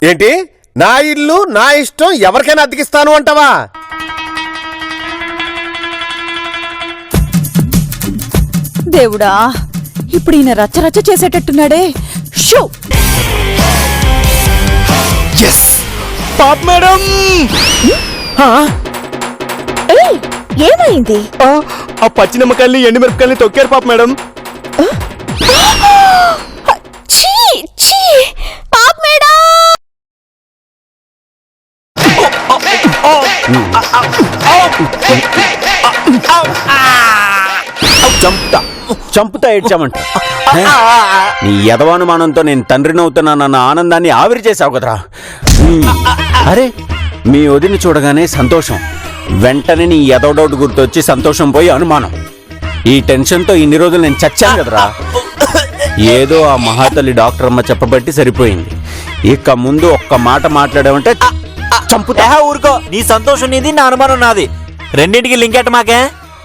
ఏంటి? నా ఇల్లు నా ఇష్టం, ఎవరికైనా అద్దెకిస్తాను అంటావా? దేవుడా, ఇప్పుడు ఈయన రచ్చ చేసేటట్టున్నాడే. షూ పాప మేడం, ఏమైంది? ఆ పచ్చి నిమ్మకాయల్ని ఎండు మిరపకాయల్ని తొక్కారు పాప మేడం. చంపుతా ఏడ్చామంట. నీ యదవానుమానంతో నేను తండ్రినవుతున్నానన్న ఆనందాన్ని ఆవిరి చేసావు కదరా. అరే, మీ వదిని చూడగానే సంతోషం, వెంటనే నీ యదవ డౌట్ గుర్తొచ్చి సంతోషం పోయి అనుమానం. ఈ టెన్షన్తో ఇన్ని రోజులు నేను చచ్చాను కదరా. ఏదో ఆ మహాతల్లి డాక్టర్ అమ్మ చెప్పబట్టి సరిపోయింది. ఇక ముందు ఒక్క మాట మాట్లాడామంటే చంపుతా. ఊరుకో, నీ సంతోషం నీది, నా అనుమానం నాది, రెండింటికి లింకెట్ మాకే.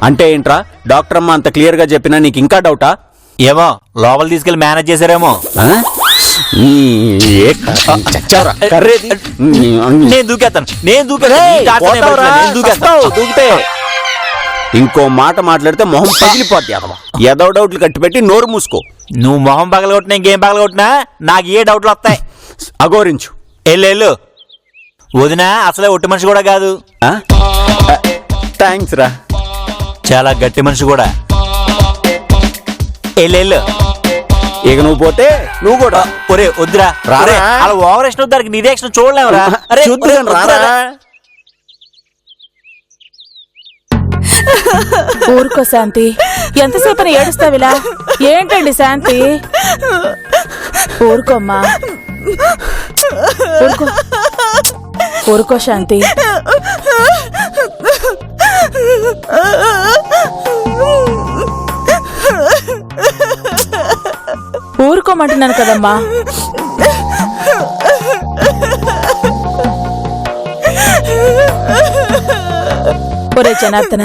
అంటే ఏంట్రా? డాక్టర్ అమ్మ అంత క్లియర్ గా చెప్పినా నీకు ఇంకా డౌటా? ఏమో, లోపల తీసుకెళ్లి మేనేజ్ చేశారేమో. నేను దూకేస్తాను. దూకితే ఇంకో మాట మాట్లాడితే మొహం పగిలిపోద్ది. ఏదో డౌట్లు కట్టిపెట్టి నోరు మూసుకో. నువ్వు మొహం పగలగొట్టినా ఇంకేం పగలగొట్టినా నాకు ఏ డౌట్లు వస్తాయి. అఘోరించు. ఎల్లు వదినా అసలే ఒట్టి మనిషి కూడా కాదు. థ్యాంక్స్ రా, చాలా గట్టి మనిషి కూడా. ఎల్లు ఇక నువ్వు పోతే నువ్వు కూడా. ఒరే వద్దురా, అలా ఓవర్ యాక్షన్ దానికి నీ రియాక్షన్ చూడలేవురా. ఊరుకో శాంతి, ఎంతసేపని ఏడుస్తావిలా? ఏంటండి శాంతి? ఊరుకోమ్మా, ఊరుకో ఊరుకో శాంతి. ఊరుకోమంటున్నాను కదమ్మా. ఒరే జనార్దన,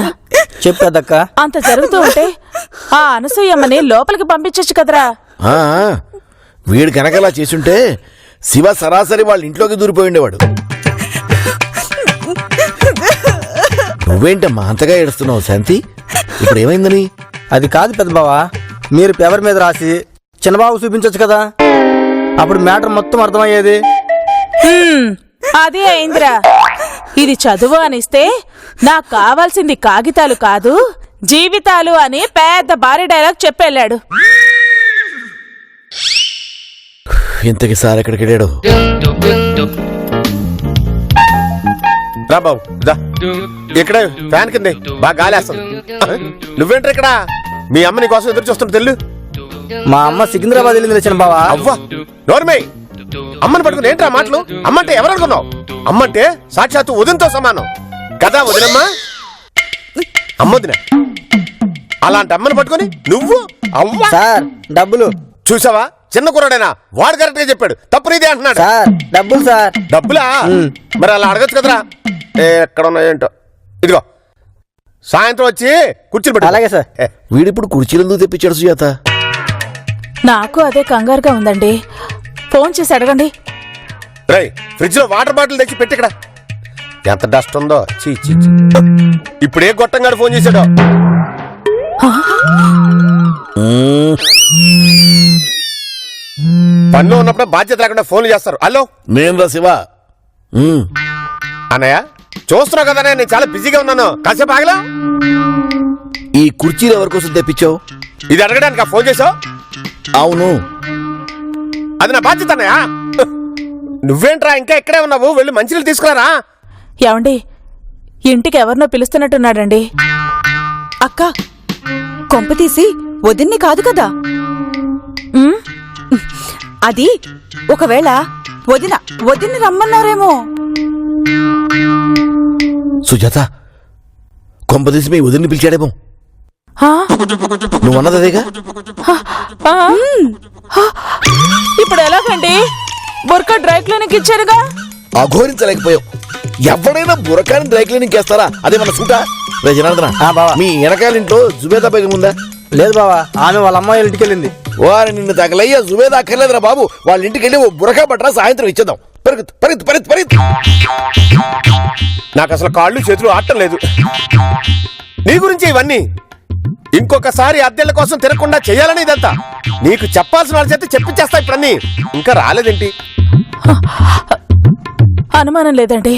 చెప్పదక్క. అంత జరుగుతూ ఉంటే ఆ అనసూయమ్మని లోపలికి పంపించచ్చు కదరా. వీడు కనకలా చేసుంటే శివ సరాసరి వాళ్ళ ఇంట్లోకి దూరిపోయి ఉండేవాడు. నువ్వేంటమ్మా అంతగా ఏడుస్తున్నావు శాంతి? ఇప్పుడు ఏమైందని? అది కాదు పెద్ద బావా, మీరు పేపర్ మీద రాసి చిన్నబాబు చూపించచ్చు కదా, అప్పుడు మ్యాటర్ మొత్తం అర్థమయ్యేది. అదే అయిందిరా. ఇది చదువు అనిస్తే నాకు కావాల్సింది కాగితాలు కాదు జీవితాలు అని పెద్ద భారీ డైలాగ్ చెప్పెళ్ళాడు. ఇంతకి సార్ ఎక్కడికి వెళ్ళాడు? రా బాబు, ఇక్కడ ఫ్యాన్ కింద బాగా గాలేస్తుంది. నువ్వేంటారు ఇక్కడ? మీ అమ్మ నీ కోసం ఎదురు చూస్తుంటే తెల్లు. మా అమ్మ సికింద్రాబాద్ వెళ్ళింది చిన్న బావా. అవ్వా నోర్మే, అమ్మని పట్టుకుని ఏంట్రా మాటలు? అమ్మంటే ఎవరనుకున్నావు? అమ్మంటే సాక్షాత్తు వదినతో సమానం కదా. వదినమ్మా, అమ్మొదిన. అలాంటి అమ్మని పట్టుకుని నువ్వు అవ్వా. సార్ డబ్బులు చూసావా? చిన్న కుర్రాడైనా వాడు కరెక్ట్ గా చెప్పాడు, తప్పు నీదే అంటున్నాడు. సార్ డబ్బులు. సార్ డబ్బులా? మరి అలా అడగచ్చు కదరా. ఎక్కడ ఉన్నాయేంటో. ఇదిగో సాయంత్రం వచ్చి కుర్చీలు పెట్టు. అలాగే సార్. వీడిప్పుడు కుర్చీలు ఎందుకు తెప్పించాడు సుజాత? నాకు అదే కంగారుగా ఉందండి. ఫోన్ చేసి అడగండి. రై, ఫ్రిడ్జ్ లో వాటర్ బాటిల్ తెచ్చి పెట్టి ఇక్కడ. ఎంత డస్ట్ ఉందో. చీ చీ. ఇప్పుడే గొట్టంగాడు ఫోన్ చేశాడు. పన్ను ఉన్నప్పుడు బాధ్యత లేకుండా ఫోన్లు చేస్తారు. హలో, నేను రా శివ. అన్నయ్య చూస్తున్నావు కదా, నేను చాలా బిజీగా ఉన్నాను, కాసేపు ఆగలా. ఈ కుర్చీలు ఎవరి కోసం తెప్పించావు? ఇది అడగడానికి ఫోన్ చేసావు? అవును, అది నా బాధ్యత అన్నయ్య. నువ్వేంట్రా ఇంకా ఇక్కడే ఉన్నావు? వెళ్ళి మంచినీళ్ళు తీసుకురారా. ఏమండి, ఇంటికి ఎవరినో పిలుస్తున్నట్టున్నాడండి. అక్క, కొంపతీసి వదిన్ని కాదు కదా? అది ఒకవేళ వదిన్ని రమ్మన్నారేమో. సుజాత, కొంపదీసి మీ వదిలిని పిలిచాడేమో. నువ్వు అన్నదేగా. ఇప్పుడు ఎలాగండి? బుర్కా డ్రై క్లీనింగ్ ఇచ్చారుగా. అఘోరించలేకపోయావు. ఎవడైనా బురకాని డ్రై క్లీనింగ్ చేస్తారా? అదే మన సూట. జనార్దన, మీ వెనకాల ఇంట్లో జుబేదా బేగం ఉందా? లేదు బావా, ఆమె వాళ్ళ అమ్మాయి ఇంటికి వెళ్ళింది. వారు నిన్ను తగలయ్యా. జుబేదా అక్కర్లేదురా బాబు, వాళ్ళ ఇంటికి వెళ్ళి ఓ బురకా పట్టరా, సాయంత్రం ఇచ్చేద్దాం. పరిగెత్తు పరిగెత్తు పరిగెత్తు పరిగెత్తు. నాకు అసలు కాళ్ళు చేతులు ఆడటం లేదు. నీ గురించి ఇవన్నీ ఇంకొకసారి అద్దెళ్ల కోసం తిరగకుండా చేయాలని ఇదంతా నీకు చెప్పాల్సిన వాళ్ళ చేత చెప్పించేస్తా. ఇప్పుడన్నీ ఇంకా రాలేదేంటి? అనుమానం లేదండి,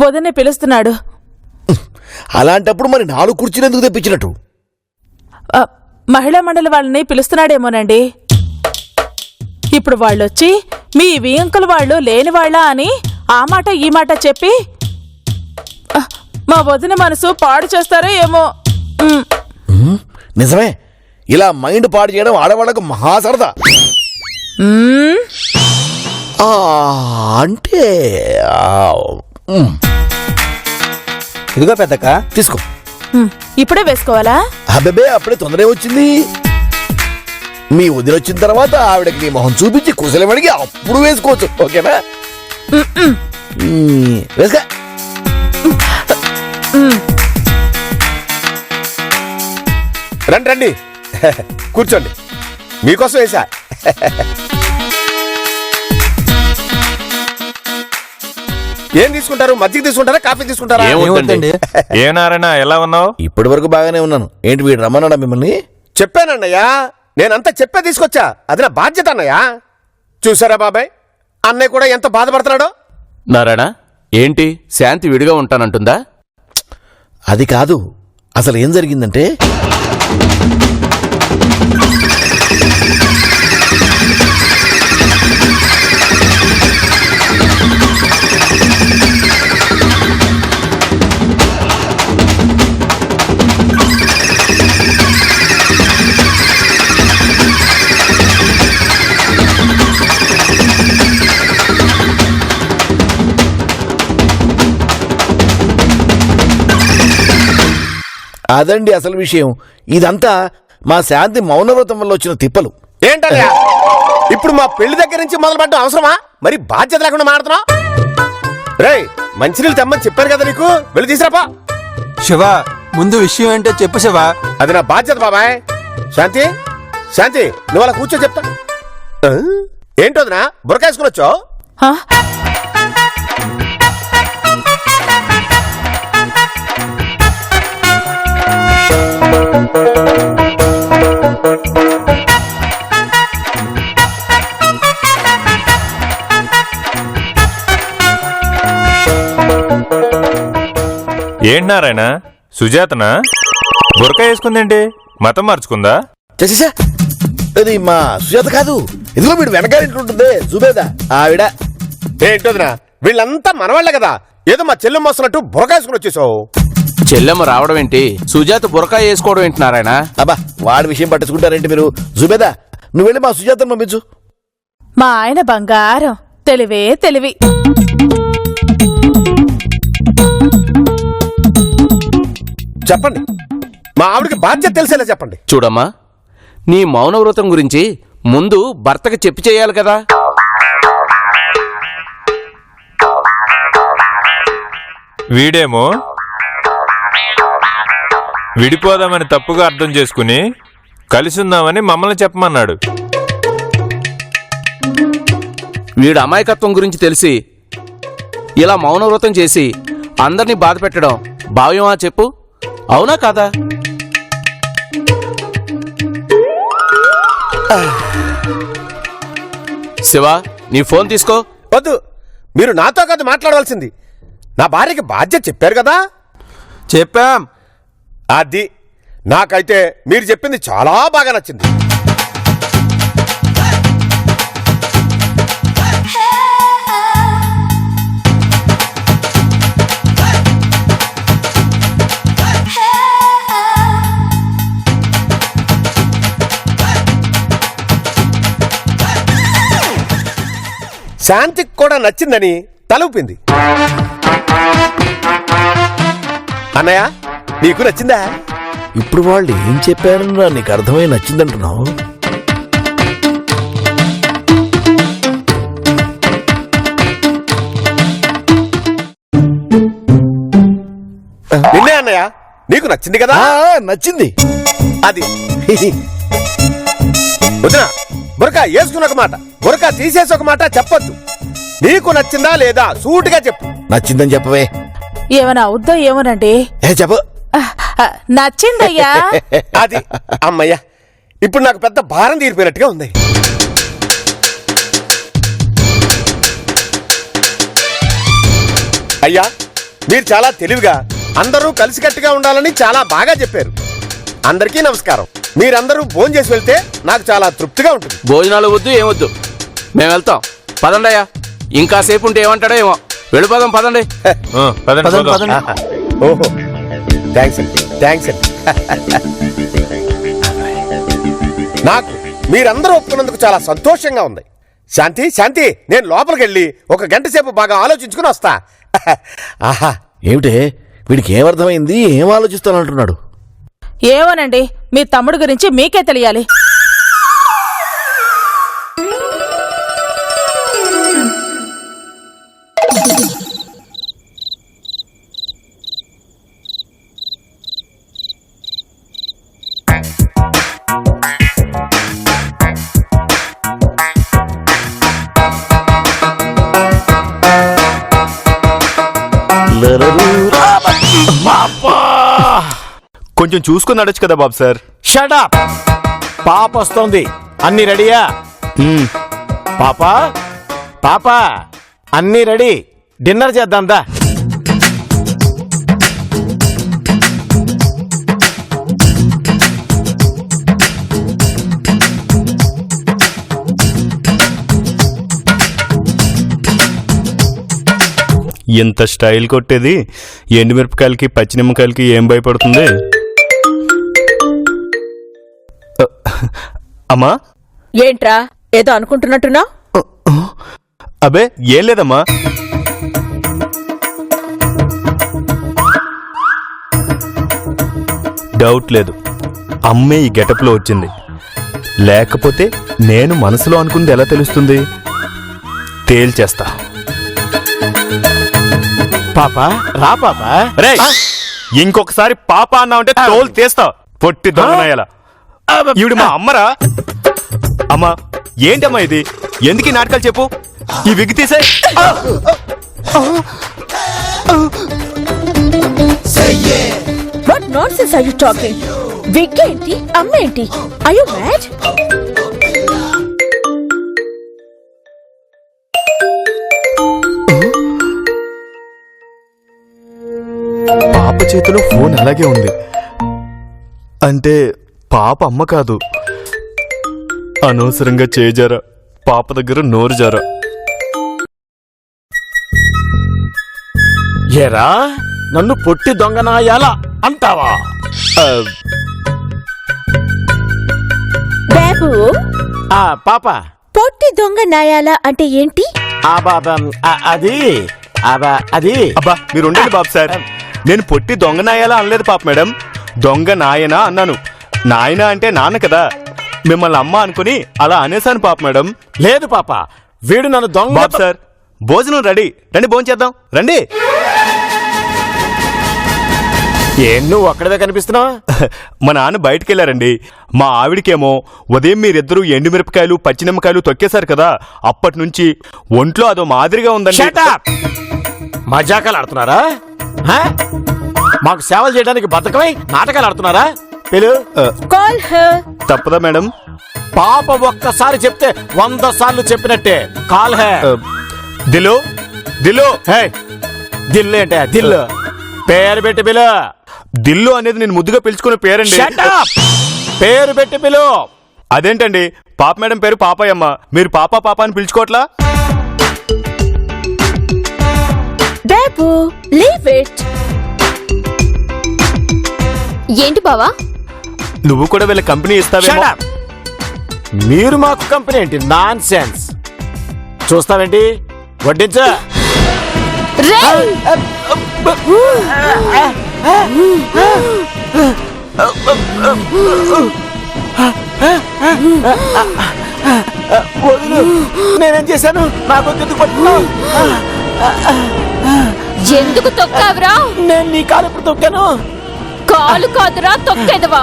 వదినే పిలుస్తున్నాడు. అలాంటప్పుడు మరి 4 కుర్చీలు ఎందుకు తెప్పించినట్టు? మహిళా మండలి వాళ్ళని పిలుస్తున్నాడేమోనండి. ఇప్పుడు వాళ్ళొచ్చి మీ వియంకుల వాళ్ళు లేని వాళ్ళ అని ఆ మాట ఈ మాట చెప్పి మా వదిన మనసు పాడు చేస్తారో ఏమో. నిజమే, ఇలా మైండ్ పాడు చేయడం ఆడవాళ్ళకు మహా సరదా. అంటే ఇదిగో పెద్దక్క తీసుకో. ఇప్పుడే వేసుకోవాలా? అబ్బే అప్పుడే తొందరే వచ్చింది. మీ వదిన వచ్చిన తర్వాత ఆవిడకి నీ మొహం చూపించి కుశలమడిగి అప్పుడు వేసుకోవచ్చు. ఓకేనా? వేసుకో. రండి రండి కూర్చోండి, మీకోసం వేసా. ఏం తీసుకుంటారు? మజ్జిగ తీసుకుంటారా, కాఫీ తీసుకుంటారా? ఏమవుతండి? ఏ నారాయణ, ఎలా ఉన్నావు? ఇప్పటి వరకు బాగానే ఉన్నాను. ఏంటి వీడు రమ్మన్నాడా మిమ్మల్ని? చెప్పానన్నయ్యా, నేనంతా చెప్పే తీసుకొచ్చా. అది నా బాధ్యత అన్నయ్యా. చూసారా బాబాయ్, అన్నయ్య కూడా ఎంత బాధపడుతున్నాడో. నారాయణ, ఏంటి శాంతి విడిగా ఉంటానంటుందా? అది కాదు, అసలు ఏం జరిగిందంటే అదండి అసలు విషయం. ఇదంతా మా శాంతి మౌనవ్రతం వల్ల వచ్చిన తిప్పలు. ఏంటయ్యా ఇప్పుడు మా పెళ్లి దగ్గర నుంచి మొదలుపెట్టడం అవసరమా? మరి బాధ్యత లేకుండా మాడుతున్నావు. రేయ్, మంచినీళ్ళు తెమ్మని చెప్పారు కదా నీకు, వెళ్ళి తీసురాపా. శివ, ముందు విషయం ఏంటో చెప్పు శివ. అది నా బాధ్యత బాబాయ్. శాంతి శాంతి, నువ్వు అలా కూర్చో చెప్తా. ఏంటోదినా బురకాయసుకుని వచ్చావు? ఏంటి నారాయణ, సుజాతనా? బురక వేసుకుందేంటి? మతం మార్చుకుందా? చేసేసా, అది మా సుజాత కాదు. ఇదిగో వీడు వెనకాలంటుంటుంది జుబేదా, ఆవిడ. ఏంటోదినా, వీళ్ళంతా మనవాళ్లే కదా, ఏదో మా చెల్లెమ్మ వస్తున్నట్టు బురకాయసుకుని వచ్చేసావు. చెల్లెమ్మ రావడం ఏంటి, సుజాత బురకా వేసుకోవడం ఏంటి నారాయణ? అబ్బా, వాడి విషయం పట్టించుకుంటారేంటి మీరు? జుబేదా, నువ్వు వెళ్ళి మా సుజాతను పంపించు. మా ఆయన బంగారం, తెలివే తెలివి. చెప్పండి, మా ఆవిడకి బాధ్యత తెలిసేలా చెప్పండి. చూడమ్మా, నీ మౌనవ్రతం గురించి ముందు భర్తకి చెప్పి చేయాలి కదా. వీడేమో విడిపోదామని తప్పుగా అర్థం చేసుకుని కలిసుందామని మమ్మల్ని చెప్పమన్నాడు. వీడు అమాయకత్వం గురించి తెలిసి ఇలా మౌనవ్రతం చేసి అందరినీ బాధ పెట్టడం భావ్యమా చెప్పు? అవునా కాదా? శివ, నీ ఫోన్ తీసుకో. వద్దు, మీరు నాతో కాదు మాట్లాడవలసింది. నా భార్యకి బాధ్యత చెప్పారు కదా. చెప్పాం. అది నాకైతే మీరు చెప్పింది చాలా బాగా నచ్చింది. శాంతికి కూడా నచ్చిందని తలూపింది. అన్నయ్య, నీకు నచ్చిందా? ఇప్పుడు వాళ్ళు ఏం చెప్పారన్నా నీకు అర్థమై నచ్చిందంటున్నావు. నిన్నే అన్నయ్య, నీకు నచ్చింది కదా? నచ్చింది. అది వదినా, బురకా వేసుకుని ఒక మాట, బురకా తీసేసి ఒక మాట చెప్పొద్దు. నీకు నచ్చిందా లేదా సూటిగా చెప్పు. నచ్చిందని చెప్పవే. ఏమైనా అవుద్దో ఏమోనండి. చెప్పు. నచ్చిందయ్యా. అది అమ్మయ్యా, ఇప్పుడు నాకు పెద్ద భారం తీరిపోయినట్టుగా ఉంది. అయ్యా, మీరు చాలా తెలివిగా అందరూ కలిసికట్టుగా ఉండాలని చాలా బాగా చెప్పారు. అందరికీ నమస్కారం. మీరందరూ భోజనం చేసి వెళ్తే నాకు చాలా తృప్తిగా ఉంటుంది. భోజనాలు వద్దు ఏమొద్దు, మేము వెళ్తాం. పదండి అయ్యా, ఇంకా సేపు ఉంటే ఏమంటాడో ఏమో. వెళ్ళిపోదాం పదండి. పదండి, పదండి. ఓహో, థ్యాంక్స్ అండి, థ్యాంక్స్ అండి. నాకు మీరందరూ ఒప్పుకున్నందుకు చాలా సంతోషంగా ఉంది. శాంతి, శాంతి, నేను లోపలికి వెళ్ళి ఒక గంట సేపు బాగా ఆలోచించుకుని వస్తా. ఆహా, ఏమిటే వీడికి ఏమర్థమైంది? ఏం ఆలోచిస్తానంటున్నాడు? ఏమోనండి, మీ తమ్ముడు గురించి మీకే తెలియాలి. కొంచెం చూసుకుని నడచ్చు కదా బాబు సార్. షటప్! పాప వస్తోంది, అన్ని రెడీయా? పాప పాప అన్ని రెడీ, డిన్నర్ చేద్దాం దా. ఇంత స్టైల్ కొట్టేది ఎండుమిరపకాయలకి పచ్చినిమ్మకాయలకి ఏం భయపడుతుంది? అమ్మా, ఏంట్రా ఏదో అనుకుంటున్నట్టున్నా? అబే ఏం లేదమ్మా. డౌట్ లేదు, అమ్మే ఈ గెటప్లో వచ్చింది. లేకపోతే నేను మనసులో అనుకుంది ఎలా తెలుస్తుంది? తేల్చేస్తా. పాప రా పాప. రే, ఇంకొకసారి పాప అన్నావంటే తోలు తీస్తా. పొట్టి దొంగనాయాల. ఈవిడ మా అమ్మరా? అమ్మా, ఏంటమ్మా ఇది? ఎందుకు ఈ నాటకాలు చెప్పు. ఈ విగ్గు తీసే. What nonsense are you talking? Wig ఏంటి, అమ్మ ఏంటి? Are you mad? పాప చేతిలో ఫోన్ అలాగే ఉంది అంటే పాప అమ్మ కాదు. అనవసరంగా చేజారా, పాప దగ్గర నోరు జారా. ఏరా, నన్ను పొట్టి దొంగనాయాల అంటావా? బాబు, పాప పొట్టి దొంగ నాయాల అంటే ఏంటి? అది అది అబ్బా మీరు ఉండండి బాబు సార్. నేను పొట్టి దొంగ నాయాలా అనలేదు పాప మేడం, దొంగ నాయనా అన్నాను. నాయన అంటే నాన్న కదా, మిమ్మల్ని అమ్మ అనుకుని అలా అనేసాను పాప మేడం. లేదు పాప, వీడు నన్ను దొంగ. బాబు సార్, భోజనం రెడీ, రండి భోజనం చేద్దాం రండి. ఏం నువ్వు అక్కడవే కనిపిస్తున్నావా? మా నాన్న బయటికి వెళ్ళారండి. మా ఆవిడికేమో ఉదయం మీరిద్దరూ ఎండుమిరపకాయలు పచ్చినిమ్మకాయలు తొక్కేశారు కదా, అప్పటి నుంచి ఒంట్లో అదో మాదిరిగా ఉందండి. మజాకాలు ఆడుతున్నారా? మాకు సేవలు చేయడానికి బద్ధకమై నాటకాలు ఆడుతున్నారా? పిలు. Call her. తప్పదా మేడం? పాప ఒక్కసారి చెప్తే 100 సార్లు చెప్పినట్టే. కాల్ హే. దిలు దిలు. హే, దిల్లు ఏంటే? దిల్లు పేరు పెట్టి పిలు. దిల్లు అనేది నేను ముద్దుగా పిలుచుకునే పేరండి. Shut up! పేరు పెట్టి పిలు. అదేంటండి, పాప మేడం పేరు పాపయ్యమ్మ, మీరు పాప పాప అని పిలుచుకోవట్లా? బాబు, లీవ్ ఇట్. ఏంటి బావా? నువ్వు కూడా వీళ్ళ కంపెనీ ఇస్తావేమో. Shut up! మీరు మాకు కంపెనీ ఏంటి? Nonsense. చూస్తావేంటి? వడ్డించా. నేనేం చేశాను? నాకు ఎందుకు పట్టుకున్నావు? ఎందుకు తొక్కావురా? నేను నీ కాలు ఎప్పుడు తొక్కాను? కాలు కాదురా తొక్కేదవా.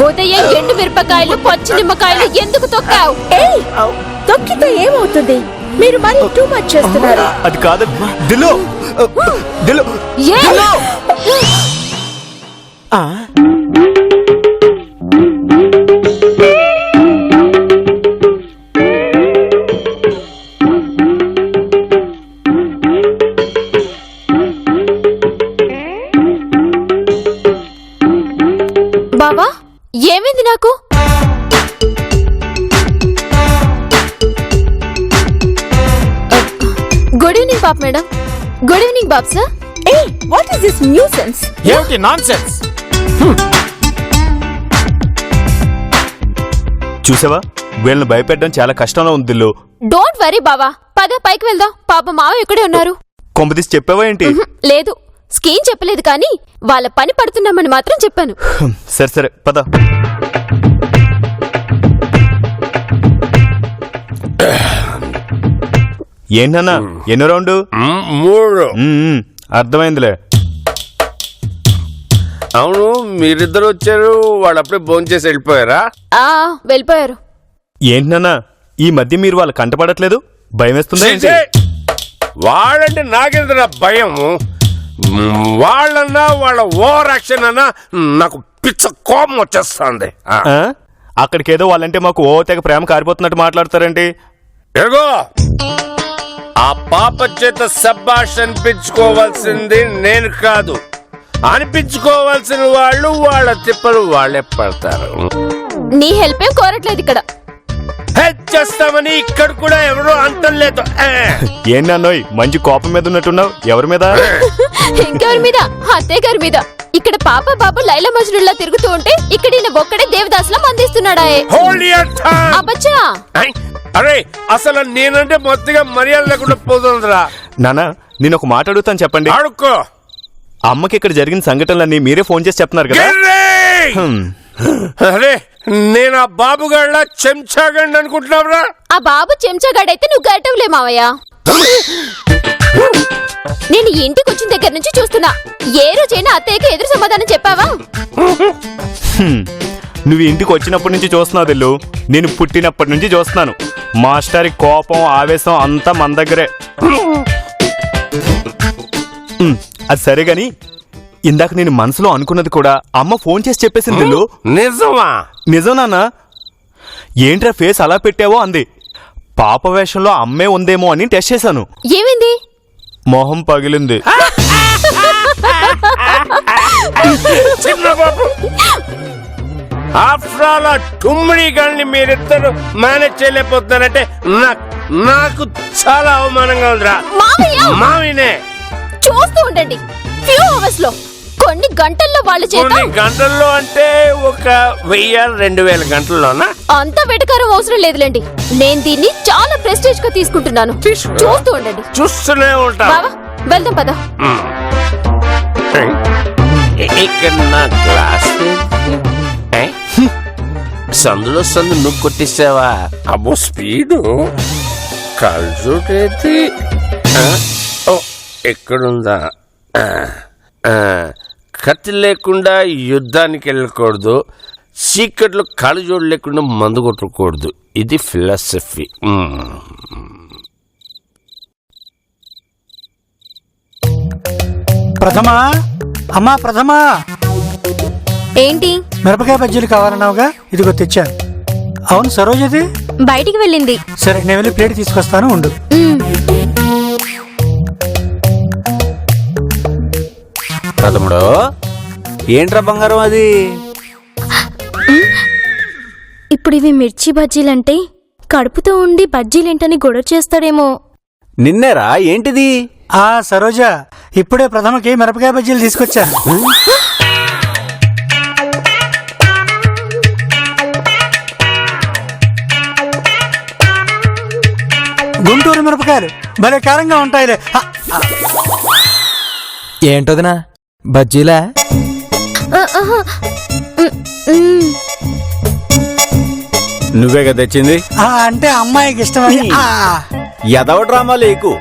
ఉదయం ఎండు మిరపకాయలు పచ్చి నిమ్మకాయలు ఎందుకు తొక్కావు? తొక్కితే ఏమవుతుంది? మీరు మరి టూ మచ్ చేస్తున్నారు. అది కాదు దిల్లు, దిల్లు. ఏ? బాబా ఏమైంది నాకు? Good evening Bob madam. Good evening Bob sir. A what is this nuisance? ఏమిటి నాన్సెన్స్? చూసావా, వీళ్ళని భయపెట్టడం చాలా కష్టంలో ఉంది దిల్లు. డోంట్ వరీ బావా, పద పైకి వెళ్దాం. పాప మావ ఇక్కడే ఉన్నారు. కొంపదీసి చెప్పావా ఏంటి? లేదు, స్కీమ్ చెప్పలేదు కానీ వాళ్ళ పని పడుతున్నామని మాత్రం చెప్పాను. సరే సరే పద. ఏంటన్నా ఎన్నో రౌండ్? 3. అర్థమైందిలే. అవును, మీరిద్దరు వచ్చారు, వాళ్ళు అప్పుడే భోంచేసి వెళ్ళిపోయారా? వెళ్ళిపోయారు. ఏంటన్నా ఈ మధ్య మీరు వాళ్ళ కంటపడట్లేదు? భయం వేస్తుందా ఏంటి? వాళ్ళంటే నాకెందుకు భయం? వాళ్ళన్నా వాళ్ళ ఓవర్ యాక్షన్ అన్నా నాకు పిచ్చ కోపం వచ్చేస్తుంది. అక్కడికేదో వాళ్ళంటే మాకు ఓ తెగ ప్రేమ కారిపోతున్నట్టు మాట్లాడతారేంటి? ఎగో ఆ పాప చేత సబ్బాష్ అనిపించుకోవాల్సింది నేను కాదు, అనిపించుకోవాల్సిన వాళ్ళు వాళ్ళ తిప్పలు వాళ్ళే పడతారు. నీ హెల్ప్ ఏం కోరట్లేదు ఇక్కడ. హెల్ప్ చేస్తామని ఇక్కడ కూడా ఎవరో అంతం లేదు. ఏంటన్నోయ్ మంచి కోపం మీద ఉన్నట్టున్నావు? ఎవరి మీద? ఇంకెవరి మీద? అత్తయ్య గారి మీద. ఇక్కడ పాప బాబు లైలా మజ్నుల్లా తిరుగుతూ ఉంటే ఇక్కడ ఈయన ఒక్కడే దేవదాసులా మందిస్తున్నాడా? అబ్బచ్చా! అరే అసలు నేనంటే మొత్తగా మర్యాద లేకుండా పోతుందిరా. నానా నేను ఒక మాట అడుగుతాను, చెప్పండి. అడుక్కో. అమ్మకి ఇక్కడ జరిగిన సంఘటనలన్నీ మీరే ఫోన్ చేసి చెప్తున్నారు కదా? అరే నేను ఆ బాబుగాళ్ళ చెంచాగండి అనుకుంటున్నావురా? ఆ బాబు చెంచాగాడైతే నువ్వు గట్టవులే మావయ్య. నేను ఇంటికి వచ్చిన దగ్గర నుంచి చూస్తున్నా, ఏ రోజైనా అత్తయ్యకి ఎదురు సమాధానం చెప్పావా? నువ్వు ఇంటికి వచ్చినప్పటి నుంచి చూస్తున్నావు దిల్లు, నేను పుట్టినప్పటి నుంచి చూస్తున్నాను. మాస్టరి కోపం ఆవేశం అంతా మన దగ్గరే. అది సరే గాని ఇందాక నేను మనసులో అనుకున్నది కూడా అమ్మ ఫోన్ చేసి చెప్పేసింది దిల్లు. నిజమా? నిజం నాన్న. ఏంట్రా ఫేస్ అలా పెట్టావో అంది. పాప వేషంలో అమ్మే ఉందేమో అని టెస్ట్ చేశాను. ఏమైంది? మొహం పగిలింది. చిన్నబాబు, ఆఫ్టర్ ఆల్ ఆ టుమ్మిడి గాని మీరిద్దరు మేనేజ్ చేయలేకపోతున్నారంటే నాకు చాలా అవమానంగా ఉందిరా. మావినే చూస్తూ ఉండండి. ఫ్యూ అవర్స్ లో, కొన్ని గంటల్లో వాళ్ళ చేత. కొన్ని గంటల్లో అంటే ఒక 1000-2000 గంటల్లోనా? అంత వెటకారం అవసరం లేదులేండి. నేను దీన్ని చాలా ప్రెస్టేజ్ గా తీసుకుంటున్నాను. చూస్తూ ఉండండి. చూస్తూనే ఉంటా. బావా వెళ్దాం పద. ఇక్కడ నా గ్లాస్ సందులో సందు నువ్వు కొట్టేసావా? అబ్బో స్పీడు. కల్జోటైతే ఎక్కడుందా? కత్తి లేకుండా యుద్ధానికి వెళ్ళకూడదు, చీకట్లో కళ్ళజోడు లేకుండా మందు కొట్టకూడదు. ఇది ఫిలాసఫీ. ప్రథమా, అమ్మా ప్రథమా, ఏంటి? మిరపకాయ బజ్జీలు కావాలన్నావుగా, ఇదిగో తెచ్చాను. అవును సరోజది బయటికి వెళ్ళింది. సరే నేను వెళ్ళి ప్లేట్ తీసుకొస్తాను, ఉండు. ప్రథముడు ఏంట్రా బంగారం అది? ఇప్పుడు ఇవి మిర్చి బజ్జీలంటే కడుపుతో ఉండి బజ్జీలేంటని గొడవ చేస్తాడేమో. నిన్నేరా ఏంటిది? ఆ సరోజ, ఇప్పుడే ప్రథమకి మిరపకాయ బజ్జీలు తీసుకొచ్చాను. గుంటూరు మిరపకాయలు భలే కారంగా ఉంటాయిలే. ఏంటోదినా బజ్జీలా? నువ్వే కదా తెచ్చింది? అంటే అమ్మాయికి ఇష్టమని. ఎదవ డ్రామా లేకు.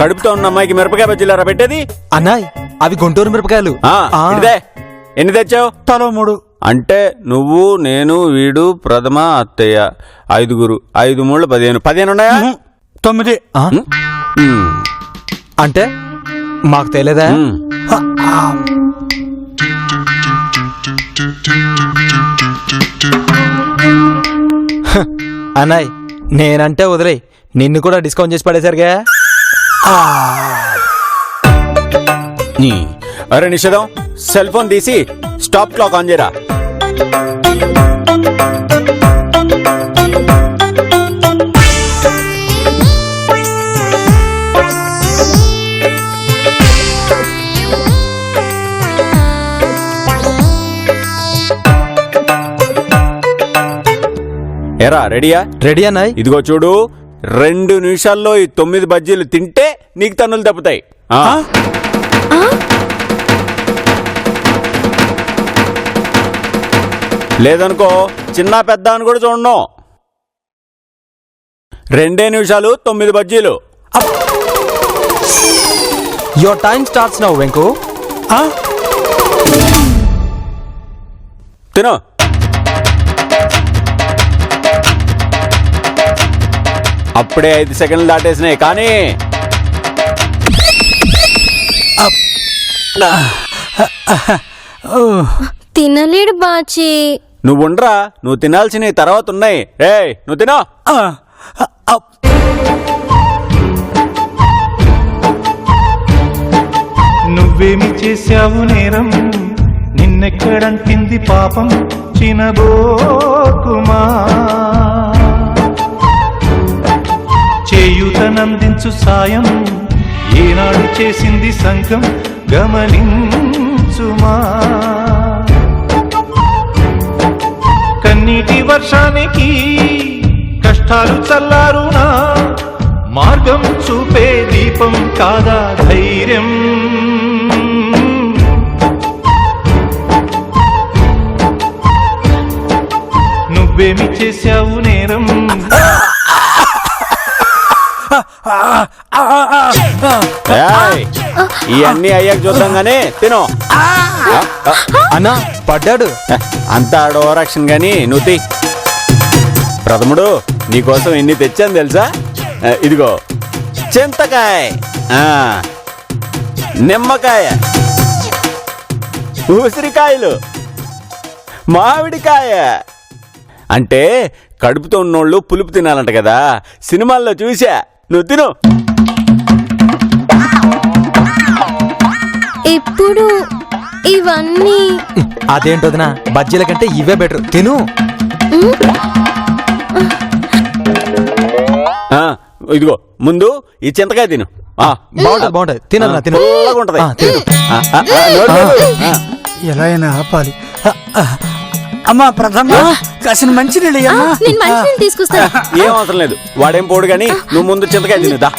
కడుపుతో ఉన్న అమ్మాయికి మిరపకాయ బజ్జీలారా పెట్టేది? అన్నాయ్ అవి గుంటూరు మిరపకాయలు. ఇదే ఎన్ని తెచ్చావు? తలో 3. అంటే నువ్వు, నేను, వీడు, ప్రథమ, అత్తయ్య 5. 5 3 15. 15 ఉన్నాయా? 9. అంటే మాకు తెలియదా? అన్నాయ్ నేనంటే వదిలే, నిన్ను కూడా డిస్కౌంట్ చేసి పడేసరిగా. అరే నిషేధం, సెల్ ఫోన్ తీసి స్టాప్ క్లాక్ ఆన్ చేయరా. ఎరా రెడీయా? రెడీ అన్నాయ్. ఇదిగో చూడు, 2 నిమిషాల్లో ఈ 9 బజ్జీలు తింటే నీకు తన్నులు తప్పుతాయి. లేదనుకో చిన్న పెద్ద అని కూడా చూడను. 2 నిమిషాలు 9 బజ్జీలు. Your time starts now Venku. తిను. అప్పుడే 5 సెకండ్లు దాటేసినాయి కానీ తినలేడు బాచి. నువ్వుండ్రా, నువ్వు తినాల్సినవి తర్వాత ఉన్నాయి. రేయ్ నువ్వు తినో. నువ్వేమి చేశావు నేరం, నిన్నెక్కడంటింది పాపం చినబోకుమా. చేయూతనందించు సాయం ఏనాడు చేసింది సంఘం గమనించుమా. కన్నీటి వర్షానికి కష్టాలు చల్లారునా, మార్గం చూపే దీపం కాదా ధైర్యం. నువ్వేమి చేశావు నేరం. ఇవన్నీ అయ్యాక చూద్దాం గానీ తిను. అన్నా పడ్డాడు. అంతా ఓవరాక్షన్ గాని నువ్వు తీ. ప్రథముడు నీకోసం ఎన్ని తెచ్చాను తెలుసా? ఇదిగో చింతకాయ, నిమ్మకాయ, ఉసిరికాయలు, మామిడికాయ. అంటే కడుపుతో ఉన్నోళ్ళు పులుపు తినాలంట కదా, సినిమాల్లో చూసా. నువ్వు తిను. ఇప్పుడు ఇవన్నీ అదేంటోదినా, బజ్జీల కంటే ఇవే బెటర్. తిను. ఇదిగో ముందు ఈ చింతకాయ తిను. బాగుంటది బాగుంటది. తినదు తిను. ఎలా అయినా ఆపాలి. అమ్మా ప్రథమ కాసిన మంచి నేను తీసుకొస్తా. ఏం అవసరం లేదు, వాడేం పోడు గాని నువ్వు ముందు చింతకాయ తినుదా.